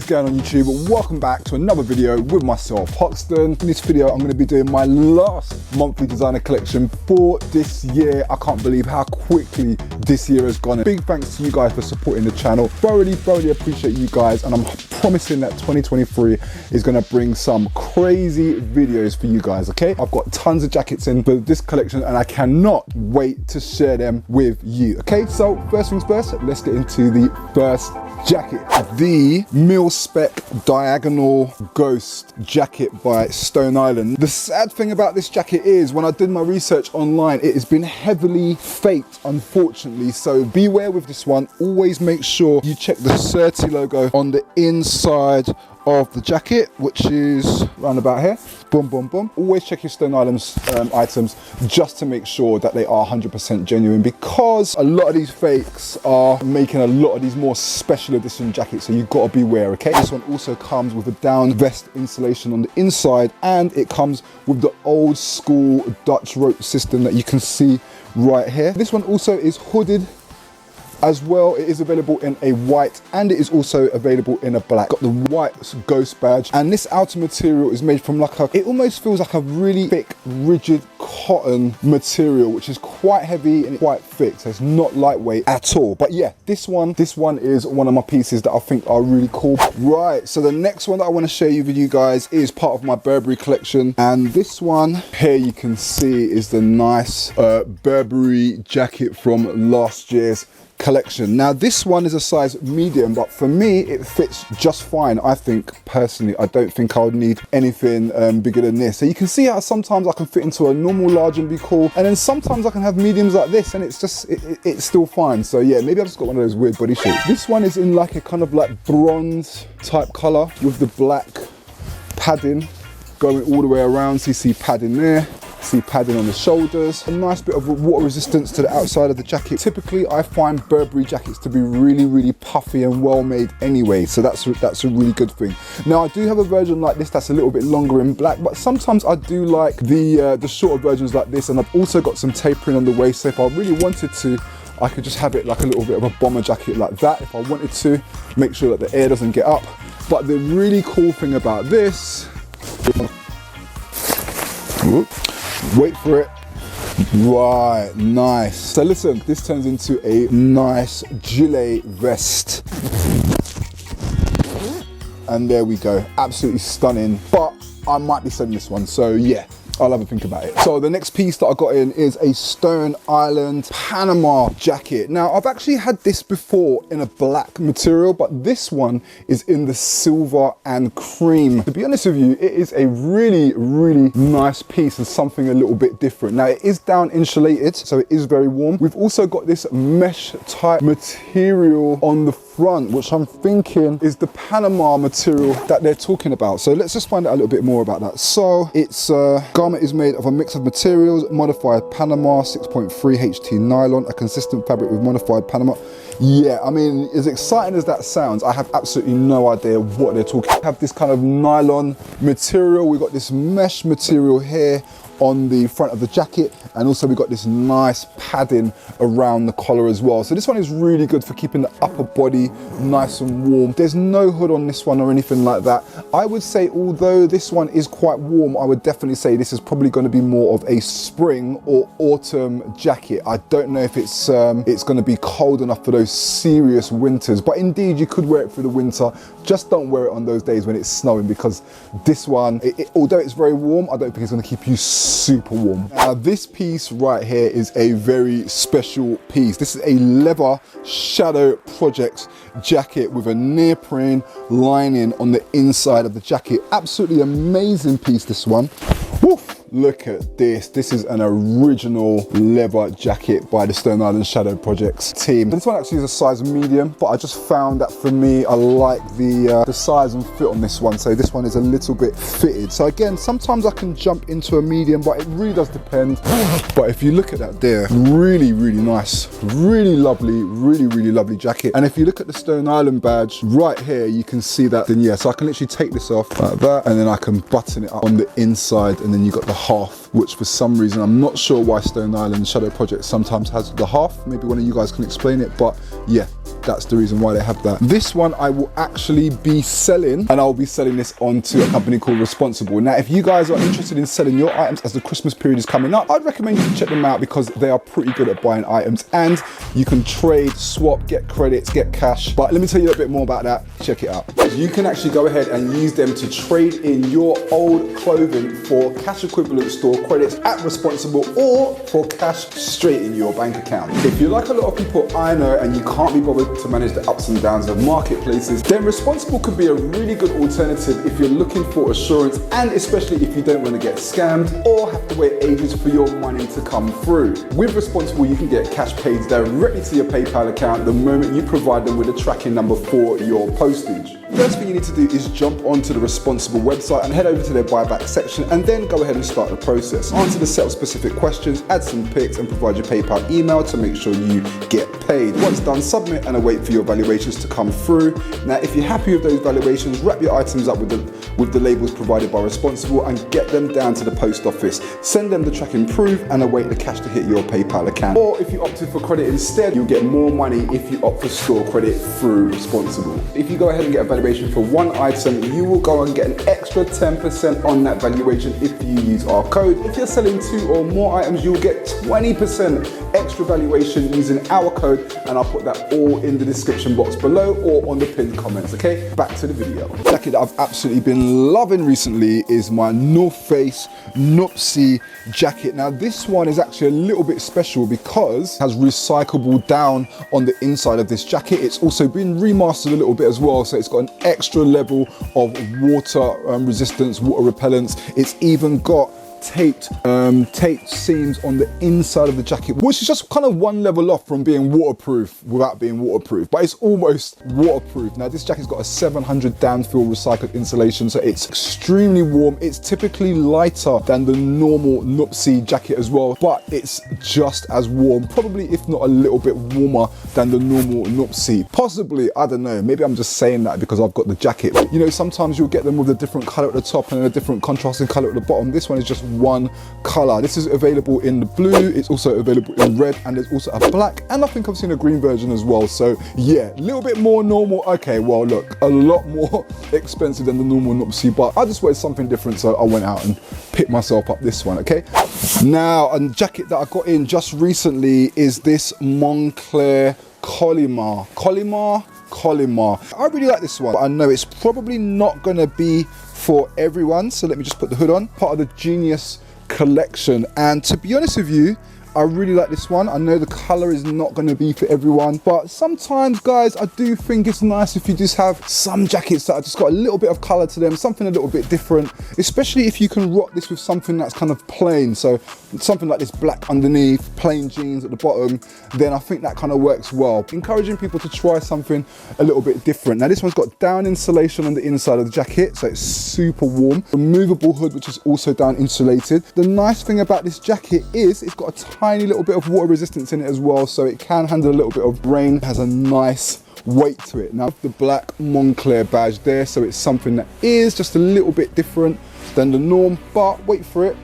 is going on YouTube? Welcome back to another video with myself, Hoxton. In this video, I'm going to be doing my last monthly designer collection for this year. I can't believe how quickly this year has gone. Big thanks to you guys for supporting the channel. Thoroughly appreciate you guys, and I'm promising that 2023 is going to bring some crazy videos for you guys, okay? I've got tons of jackets in for this collection and I cannot wait to share them with you, okay? So first things first, let's get into the first jacket. The mil-spec diagonal ghost jacket by Stone Island. The sad thing about this jacket is when I did my research online, it has been heavily faked, unfortunately. So beware with this one. Always make sure you check the Certi logo on the inside of the jacket, which is round about here. Boom, boom, boom. Always check your Stone Island's items just to make sure that they are 100% genuine, because a lot of these fakes are making a lot of these more special edition jackets, so you've got to beware, okay? This one also comes with a down vest insulation on the inside, and it comes with the old school Dutch rope system that you can see right here. This one also is hooded as well. It is available in a white and it is also available in a black. Got the white ghost badge, and this outer material is made from like it almost feels like a really thick, rigid cotton material, which is quite heavy and quite thick, so it's not lightweight at all. But yeah, this one is one of my pieces that I think are really cool. Right, so the next one that I want to share with you guys is part of my Burberry collection, and this one here you can see is the nice Burberry jacket from last year's collection. Now this one is a size medium, but for me it fits just fine. I think personally, I don't think I would need anything bigger than this. So you can see how sometimes I can fit into a normal large and be cool, and then sometimes I can have mediums like this and it's just it's still fine. So yeah, maybe I've just got one of those weird body shapes. This one is in like a kind of like bronze type color with the black padding going all the way around. So you see padding there, see padding on the shoulders, a nice bit of water resistance to the outside of the jacket. Typically I find Burberry jackets to be really puffy and well made anyway, so that's a really good thing. Now I do have a version like this that's a little bit longer in black, but sometimes I do like the shorter versions like this, and I've also got some tapering on the waist, so if I really wanted to, I could just have it like a little bit of a bomber jacket like that if I wanted to, make sure that the air doesn't get up. But the really cool thing about this, wait for it. Right, nice. So listen, this turns into a nice gilet vest. And there we go, absolutely stunning. But I might be selling this one, so yeah, I'll have a think about it. So the next piece that I got in is a Stone Island Panama jacket. Now I've actually had this before in a black material, but this one is in the silver and cream. To be honest with you, it is a really nice piece and something a little bit different. Now it is down insulated, so it is very warm. We've also got this mesh type material on the front, which I'm thinking is the Panama material that they're talking about. So let's just find out a little bit more about that. So it's garment is made of a mix of materials, modified Panama, 6.3 HT nylon, a consistent fabric with modified Panama. Yeah, I mean, as exciting as that sounds, I have absolutely no idea what they're talking about. We have this kind of nylon material, we've got this mesh material here on the front of the jacket, and also we've got this nice padding around the collar as well. So this one is really good for keeping the upper body nice and warm. There's no hood on this one or anything like that. I would say, although this one is quite warm, I would definitely say this is probably going to be more of a spring or autumn jacket. I don't know if it's going to be cold enough for those serious winters, but indeed you could wear it through the winter. Just don't wear it on those days when it's snowing, because this one, although it's very warm, I don't think it's going to keep you super warm. Now this piece right here is a very special piece. This is a leather shadow project jacket with a neoprene lining on the inside of the jacket. Absolutely amazing piece, this one. Woof. Look at this. This is an original leather jacket by the Stone Island Shadow Projects team. This one actually is a size medium, but I just found that for me, I like the size and fit on this one. So this one is a little bit fitted. So again, sometimes I can jump into a medium, but it really does depend. But if you look at that there, really nice, really lovely jacket. And if you look at the Stone Island badge right here, you can see that. Then yeah, so I can literally take this off like that, and then I can button it up on the inside, and then you got the half, which for some reason, I'm not sure why Stone Island Shadow Project sometimes has the half. Maybe one of you guys can explain it, but yeah, that's the reason why they have that. This one I will actually be selling, and I'll be selling this onto a company called Responsible. Now, if you guys are interested in selling your items as the Christmas period is coming up, I'd recommend you check them out because they are pretty good at buying items, and you can trade, swap, get credits, get cash. But let me tell you a little bit more about that. Check it out. You can actually go ahead and use them to trade in your old clothing for cash equivalent store credits at Responsible, or for cash straight in your bank account. If you're like a lot of people I know and you can't be bothered to manage the ups and downs of marketplaces, then Responsible could be a really good alternative if you're looking for assurance, and especially if you don't want to get scammed or have to wait ages for your money to come through. With Responsible, you can get cash paid directly to your PayPal account the moment you provide them with a tracking number for your postage. First thing you need to do is jump onto the Responsible website and head over to their buyback section, and then go ahead and start the process. Answer the setup specific questions, add some pics, and provide your PayPal email to make sure you get paid. Once done, submit and await for your valuations to come through. Now, if you're happy with those valuations, wrap your items up with the labels provided by Responsible and get them down to the post office. Send them the tracking proof and await the cash to hit your PayPal account. Or if you opted for credit instead, you'll get more money if you opt for store credit through Responsible. If you go ahead and get a valuation for one item, you will go and get an extra 10% on that valuation if you use our code. If you're selling 2 or more items, you'll get 20% extra valuation using our code, and I'll put that all in the description box below or on the pinned comments, okay? Back to the video. The jacket that I've absolutely been loving recently is my North Face Nuptse jacket. Now, this one is actually a little bit special because it has recyclable down on the inside of this jacket. It's also been remastered a little bit as well, so it's got an extra level of water resistance, water repellence. It's even got taped seams on the inside of the jacket, which is just kind of one level off from being waterproof without being waterproof, but it's almost waterproof. Now, this jacket's got a 700 downfill recycled insulation, so it's extremely warm. It's typically lighter than the normal Nuptse jacket as well, but it's just as warm, probably if not a little bit warmer than the normal Nuptse. Possibly, I don't know, maybe I'm just saying that because I've got the jacket. You know, sometimes you'll get them with a different color at the top and a different contrasting color at the bottom. This one is just one color. This is available in the blue, it's also available in red, and there's also a black, and I think I've seen a green version as well. So yeah, a little bit more normal. Okay, well look, a lot more expensive than the normal Nuptse, but I just wanted something different, so I went out and picked myself up this one, okay? Now, a jacket that I got in just recently is this Moncler Palm. I really like this one, but I know it's probably not gonna be for everyone, so let me just put the hood on. Part of the Genius collection, and to be honest with you, I really like this one. I know the color is not going to be for everyone, but sometimes, guys, I do think it's nice if you just have some jackets that have just got a little bit of color to them, something a little bit different, especially if you can rock this with something that's kind of plain. So something like this black underneath, plain jeans at the bottom, then I think that kind of works well. Encouraging people to try something a little bit different. Now, this one's got down insulation on the inside of the jacket, so it's super warm. Removable hood, which is also down insulated. The nice thing about this jacket is it's got a tiny little bit of water resistance in it as well, so it can handle a little bit of rain. It has a nice weight to it. Now, the black Moncler badge there, so it's something that is just a little bit different than the norm, but wait for it.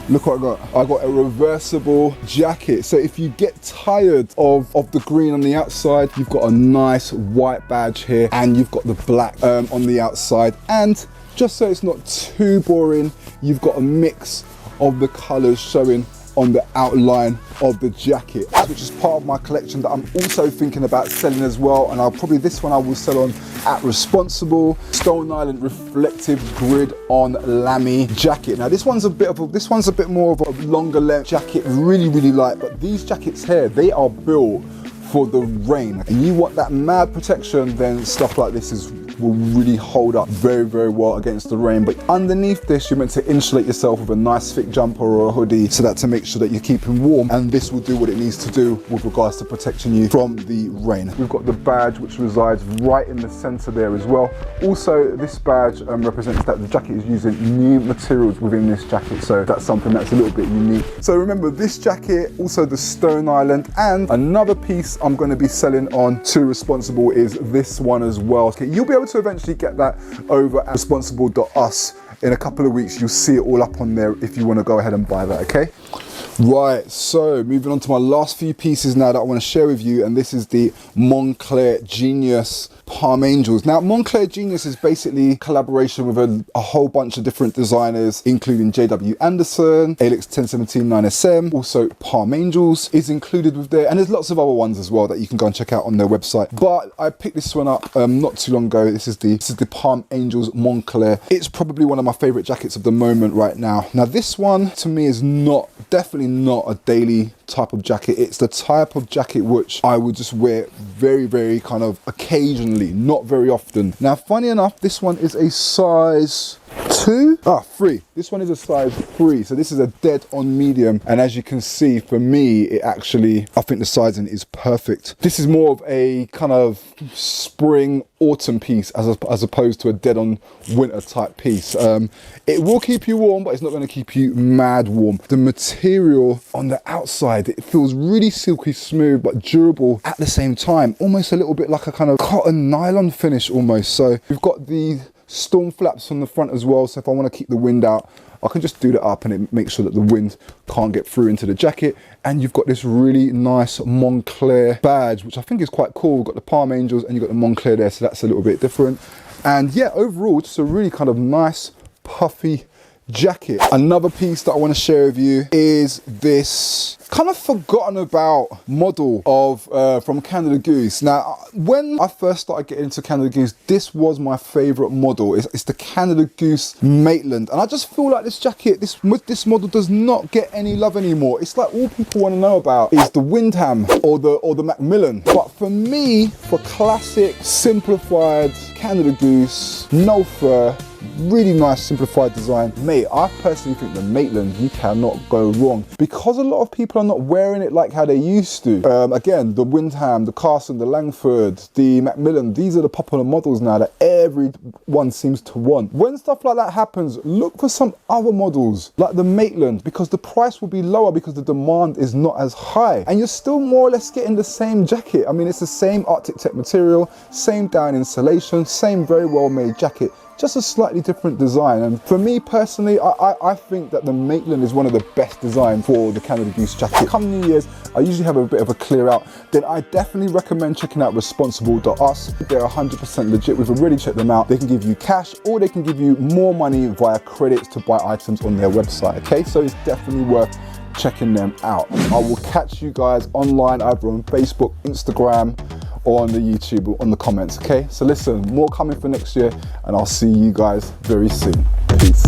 Look what I got. I got a reversible jacket. So if you get tired of the green on the outside, you've got a nice white badge here, and you've got the black on the outside. And just so it's not too boring, you've got a mix of the colors showing on the outline of the jacket, which is part of my collection that I'm also thinking about selling as well. And this one I will sell on at Responsible. Stone Island reflective grid on lamy jacket. Now, this one's a bit more of a longer length jacket, really light, but these jackets here, they are built for the rain, and you want that mad protection, then stuff like this will really hold up very well against the rain. But underneath this, you're meant to insulate yourself with a nice thick jumper or a hoodie, so that to make sure that you're keeping warm, and this will do what it needs to do with regards to protecting you from the rain. We've got the badge, which resides right in the center there as well. Also, this badge represents that the jacket is using new materials within this jacket, so that's something that's a little bit unique. So remember, this jacket, also the Stone Island, and another piece I'm going to be selling on to Responsible is this one as well. Okay, you'll be able to eventually get that over at responsible.us in a couple of weeks. You'll see it all up on there if you want to go ahead and buy that, okay? Right, so moving on to my last few pieces now that I want to share with you, and this is the Moncler Genius Palm Angels. Now, Moncler Genius is basically a collaboration with a whole bunch of different designers, including JW Anderson, Alix 1017 9SM, also Palm Angels is included with there, and there's lots of other ones as well that you can go and check out on their website. But I picked this one up not too long ago. This is the Palm Angels Moncler. It's probably one of my favorite jackets of the moment right now. Now, this one to me is definitely not a daily type of jacket. It's the type of jacket which I would just wear very, very kind of occasionally, not very often. Now, funny enough, this one is a size 3. This one is a size 3, so this is a dead on medium, and as you can see, for me, I think the sizing is perfect. This is more of a kind of spring autumn piece as opposed to a dead on winter type piece. It will keep you warm, but it's not going to keep you mad warm. The material on the outside, it feels really silky smooth but durable at the same time, almost a little bit like a kind of cotton nylon finish almost. So we've got the storm flaps on the front as well, so if I want to keep the wind out, I can just do that up and it makes sure that the wind can't get through into the jacket. And you've got this really nice Moncler badge, which I think is quite cool. We've got the Palm Angels and you've got the Moncler there, so that's a little bit different. And yeah, overall, just a really kind of nice, puffy jacket. Another piece that I want to share with you is this kind of forgotten about model of from Canada Goose. Now, when I first started getting into Canada Goose, this was my favorite model. It's the Canada Goose Maitland, and I just feel like this jacket, this model does not get any love anymore. It's like all people want to know about is the Windham or the Macmillan. But for me, for classic simplified Canada Goose, no fur, really nice simplified design, mate, I personally think the Maitland, you cannot go wrong, because a lot of people are not wearing it like how they used to. Again, the Windham, the Carson, the Langford, the Macmillan, these are the popular models now that everyone seems to want. When stuff like that happens, look for some other models like the Maitland, because the price will be lower because the demand is not as high, and you're still more or less getting the same jacket. I mean, it's the same Arctic Tech material, same down insulation, same very well made jacket, just a slightly different design. And for me personally, I think that the Maitland is one of the best designs for the Canada Goose jacket. Come New Year's, I usually have a bit of a clear out. Then I definitely recommend checking out responsible.us. They're 100% legit. We've already checked them out. They can give you cash or they can give you more money via credits to buy items on their website, okay? So it's definitely worth checking them out. I will catch you guys online, either on Facebook, Instagram, or on the YouTube, or on the comments, okay? So listen, more coming for next year, and I'll see you guys very soon. Peace.